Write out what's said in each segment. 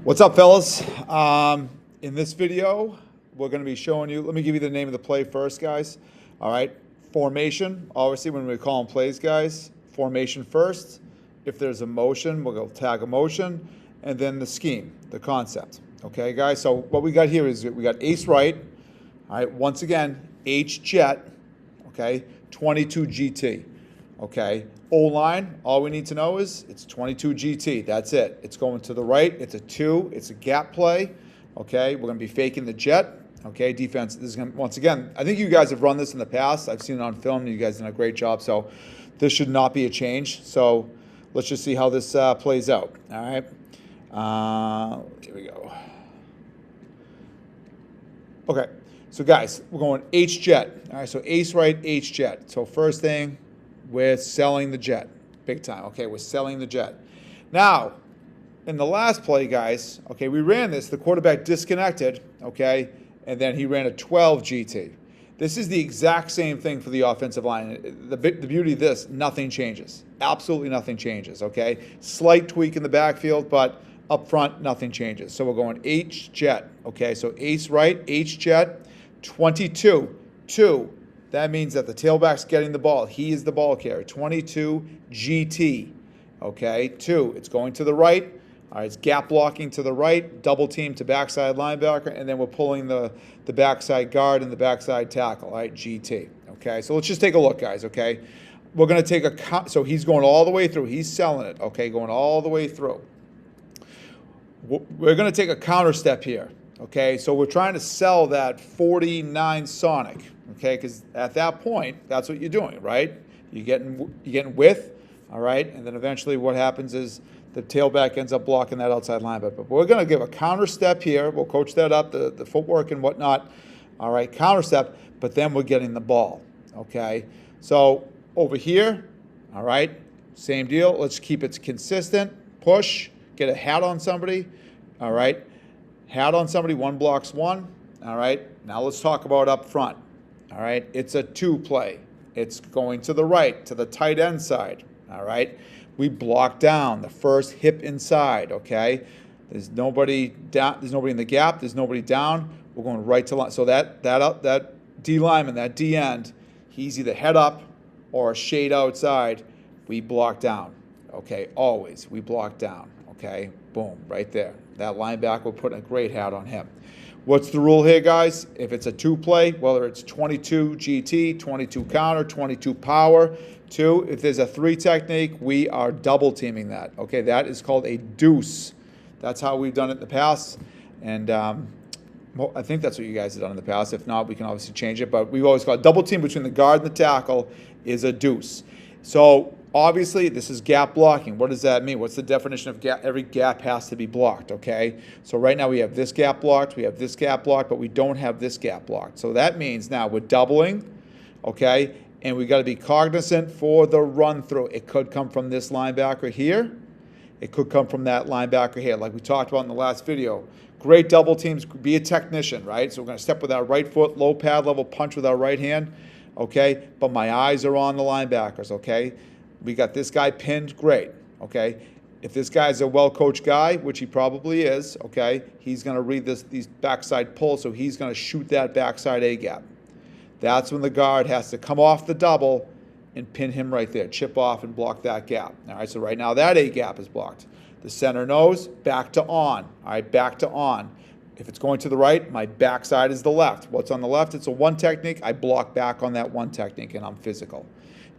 What's up, fellas? In this video, we're going to be showing you, let me give you the name of the play first, guys. All right, formation, obviously when we call them plays, guys, formation first. If there's a motion, we'll go tag a motion, and then the scheme, the concept. Okay, guys, so what we got here is we got ace right. All right, once again, H jet, okay, 22 GT. Okay, O-line, all we need to know is it's 22 GT. That's it. It's going to the right. It's a 2. It's a gap play. Okay, we're going to be faking the jet. Okay, defense, this is going to, once again, I think you guys have run this in the past. I've seen it on film. You guys have done a great job. So this should not be a change. So let's just see how this plays out. All right, here we go. Okay, so guys, we're going H jet. All right, so ace right, H jet. So first thing, we're selling the jet, big time. Okay, we're selling the jet. Now, in the last play, guys, okay, we ran this. The quarterback disconnected, okay, and then he ran a 12 GT. This is the exact same thing for the offensive line. The beauty of this, nothing changes. Absolutely nothing changes, okay? Slight tweak in the backfield, but up front, nothing changes. So we're going H jet, okay? So ace right, H jet, 22, 2. That means that the tailback's getting the ball. He is the ball carrier. 22 GT. Okay, 2. It's going to the right. All right, it's gap blocking to the right, double team to backside linebacker, and then we're pulling the backside guard and the backside tackle. All right, GT. Okay, so let's just take a look, guys. Okay, we're going to take a so he's going all the way through. He's selling it. Okay, going all the way through. We're going to take a counter step here. Okay, so we're trying to sell that 49 Sonic. Okay, because at that point, that's what you're doing, right? You're getting width, all right? And then eventually what happens is the tailback ends up blocking that outside linebacker. But we're going to give a counter step here. We'll coach that up, the footwork and whatnot. All right, counter step, but then we're getting the ball, okay? So over here, all right, same deal. Let's keep it consistent. Push, get a hat on somebody, all right? Hat on somebody, one blocks one, all right? Now let's talk about up front. All right, it's a 2 play. It's going to the right, to the tight end side. All right, we block down the first hip inside. Okay, there's nobody down. There's nobody in the gap. There's nobody down. We're going right to line. So that D lineman, that D end, he's either head up or a shade outside. We block down. Okay, always we block down. Okay, boom, right there. That linebacker, we're putting a great hat on him. What's the rule here, guys? If it's a 2 play, whether it's 22 GT, 22 counter, 22 power, 2, if there's a 3 technique, we are double teaming that. Okay, that is called a deuce. That's how we've done it in the past. And well, I think that's what you guys have done in the past. If not, we can obviously change it. But we've always got double team between the guard and the tackle is a deuce. So obviously, this is gap blocking. What does that mean? What's the definition of gap? Every gap has to be blocked, okay? So right now we have this gap blocked, we have this gap blocked, but we don't have this gap blocked. So that means now we're doubling, okay? And we got to be cognizant for the run through. It could come from this linebacker here. It could come from that linebacker here, like we talked about in the last video. Great double teams, be a technician, right? So we're going to step with our right foot, low pad level, punch with our right hand, okay? But my eyes are on the linebackers, okay? We got this guy pinned, great, okay? If this guy's a well-coached guy, which he probably is, okay, he's going to read these backside pulls, so he's going to shoot that backside A-gap. That's when the guard has to come off the double and pin him right there, chip off and block that gap. All right, so right now that A-gap is blocked. The center knows, back to on, all right, back to on. If it's going to the right, my backside is the left. What's on the left? It's a 1 technique. I block back on that 1 technique, and I'm physical.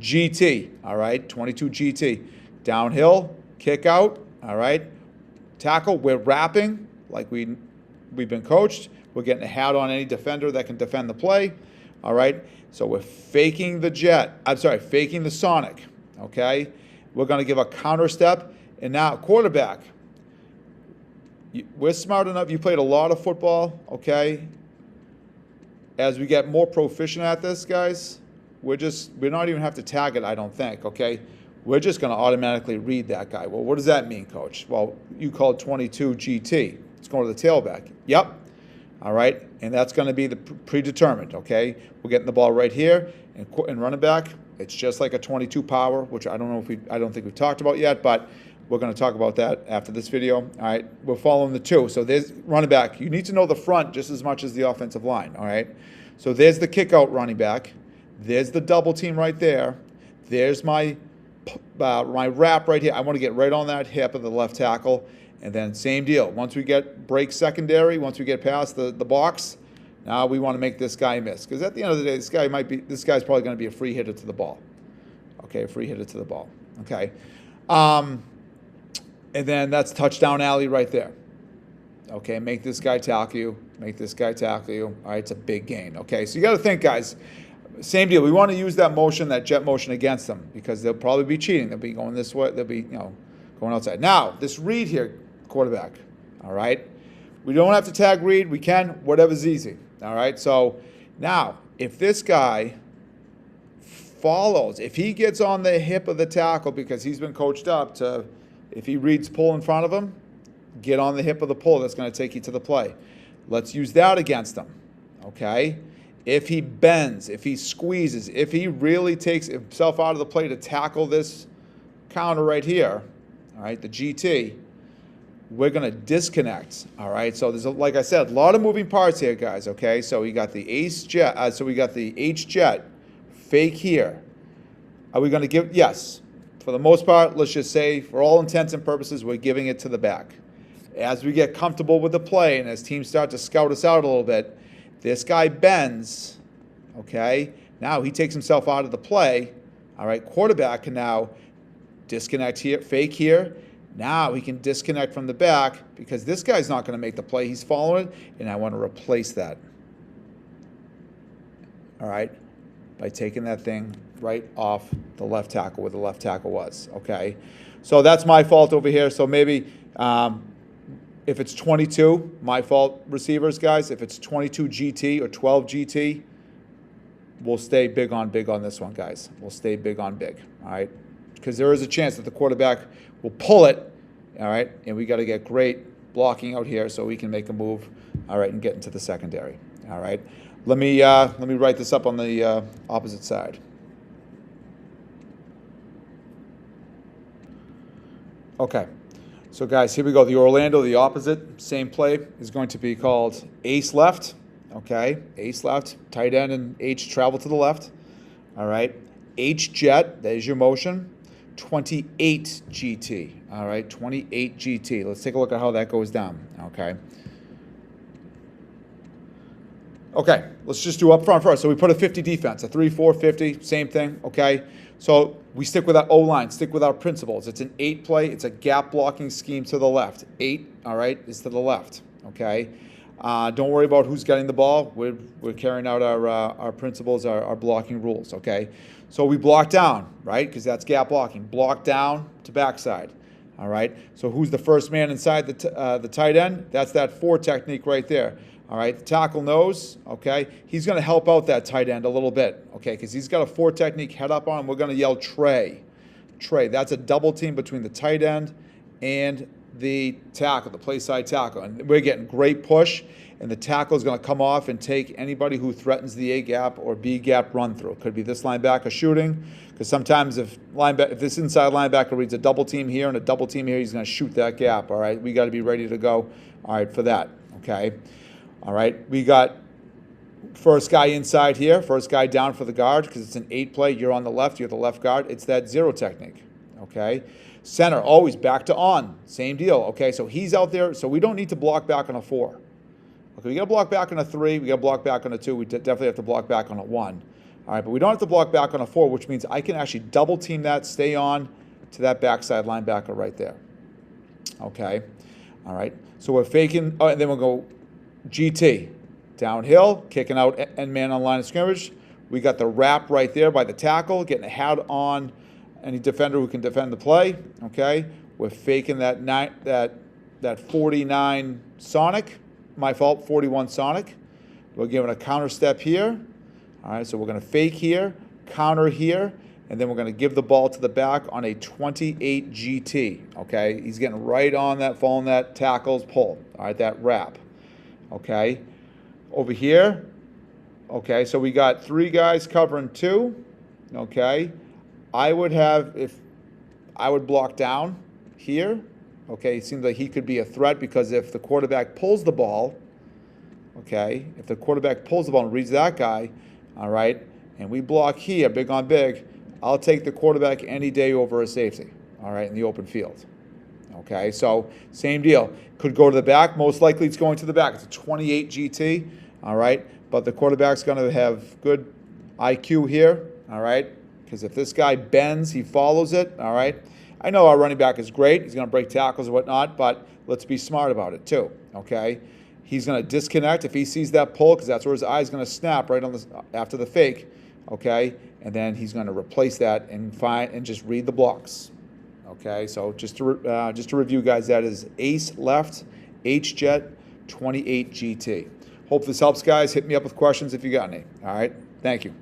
GT, all right, 22 GT. Downhill, kick out, all right. Tackle, we're wrapping like we've been coached. We're getting a hat on any defender that can defend the play, all right. So we're faking the jet. I'm sorry, faking the Sonic, okay. We're going to give a counter step, and now quarterback. We're smart enough. You played a lot of football, okay. As we get more proficient at this, guys, we're not even have to tag it, I don't think, okay? We're just going to automatically read that guy. Well, what does that mean, coach? Well, you called 22 GT. It's going to the tailback. Yep. All right. And that's going to be the predetermined, okay? We're getting the ball right here and running back. It's just like a 22 power, which I don't think we've talked about yet, but We're going to talk about that after this video. All right, we're following the 2. So there's running back. You need to know the front just as much as the offensive line. All right, so there's the kick out running back. There's the double team right there. There's my wrap right here. I want to get right on that hip of the left tackle. And then same deal. Once we break secondary, once we get past the box, now we want to make this guy miss. Because at the end of the day, this guy's probably going to be a free hitter to the ball. Okay, a free hitter to the ball. Okay. And then that's touchdown alley right there. Okay, make this guy tackle you. Make this guy tackle you. All right, it's a big gain. Okay, so you got to think, guys. Same deal. We want to use that motion, that jet motion against them because they'll probably be cheating. They'll be going this way. They'll be, going outside. Now, this read here, quarterback. All right. We don't have to tag read. We can. Whatever's easy. All right. So now, if this guy follows, if he gets on the hip of the tackle because he's been coached up to, if he reads pull in front of him, get on the hip of the pull. That's going to take you to the play. Let's use that against him. Okay. If he bends, if he squeezes, if he really takes himself out of the play to tackle this counter right here, all right, the GT, we're going to disconnect, all right? So there's, like I said, a lot of moving parts here, guys, okay? So we got the ace jet, so we got the H jet, fake here. Are we going to give, yes. For the most part, let's just say, for all intents and purposes, we're giving it to the back. As we get comfortable with the play and as teams start to scout us out a little bit, this guy bends, okay? Now he takes himself out of the play. All right, quarterback can now disconnect here, fake here. Now he can disconnect from the back because this guy's not going to make the play. He's following it, and I want to replace that. All right, by taking that thing right off the left tackle where the left tackle was, okay? So that's my fault over here. So maybe if it's 22, my fault receivers, guys. If it's 22 GT or 12 GT, we'll stay big on this one, guys. We'll stay big on big, all right? Because there is a chance that the quarterback will pull it, all right? And we got to get great blocking out here so we can make a move, all right, and get into the secondary, all right? Let me write this up on the opposite side. Okay. So, guys, here we go. The Orlando, the opposite, same play, is going to be called ace left. Okay, ace left, tight end and H travel to the left. All right, H jet, that is your motion. 28 GT. All right, 28 GT. Let's take a look at how that goes down. Okay. Okay, let's just do up front first. So we put a 50 defense, a 3-4, 50, same thing. Okay. So we stick with that O-line, stick with our principles. It's an 8 play. It's a gap blocking scheme to the left. 8, all right, is to the left, okay? Don't worry about who's getting the ball. We're carrying out our principles, our blocking rules, okay? So we block down, right, because that's gap blocking. Block down to backside, all right? So who's the first man inside the tight end? That's that 4 technique right there. All right, the tackle knows, okay? He's going to help out that tight end a little bit, okay? Because he's got a 4 technique head up on him. We're going to yell Trey. Trey, that's a double team between the tight end and the tackle, the play side tackle. And we're getting great push, and the tackle is going to come off and take anybody who threatens the A gap or B gap run through. It could be this linebacker shooting, because sometimes if this inside linebacker reads a double team here and a double team here, he's going to shoot that gap, all right? We got to be ready to go, all right, for that, okay? All right, we got first guy inside here, first guy down for the guard because it's an 8 play. You're on the left, you're the left guard. It's that 0 technique, okay? Center, always back to on, same deal, okay? So he's out there, so we don't need to block back on a 4. Okay, we got to block back on a 3, we got to block back on a 2, we definitely have to block back on a 1. All right, but we don't have to block back on a 4, which means I can actually double team that, stay on to that backside linebacker right there, okay? All right, so we're faking, and then we'll go GT, downhill, kicking out end man on line of scrimmage. We got the wrap right there by the tackle, getting a hat on any defender who can defend the play. Okay, we're faking that 49 Sonic. My fault, 41 Sonic. We're giving a counter step here. All right, so we're going to fake here, counter here, and then we're going to give the ball to the back on a 28 GT. Okay, he's getting right on that, following that tackle's pull. All right, that wrap. Okay, over here, okay, so we got 3 guys covering 2, okay. I would block down here. Okay, it seems like he could be a threat because if the quarterback pulls the ball, okay, if the quarterback pulls the ball and reads that guy, all right, and we block here, big on big, I'll take the quarterback any day over a safety, all right, in the open field. Okay, so same deal. Could go to the back. Most likely it's going to the back. It's a 28 GT, all right, but the quarterback's going to have good IQ here, all right, because if this guy bends, he follows it, all right. I know our running back is great. He's going to break tackles and whatnot, but let's be smart about it too, okay? He's going to disconnect if he sees that pull because that's where his eye is going to snap right on the, after the fake, okay? And then he's going to replace that and just read the blocks, okay? So just to review, guys, that is ace left, H-Jet 28 GT. Hope this helps, guys. Hit me up with questions if you got any, all right? Thank you.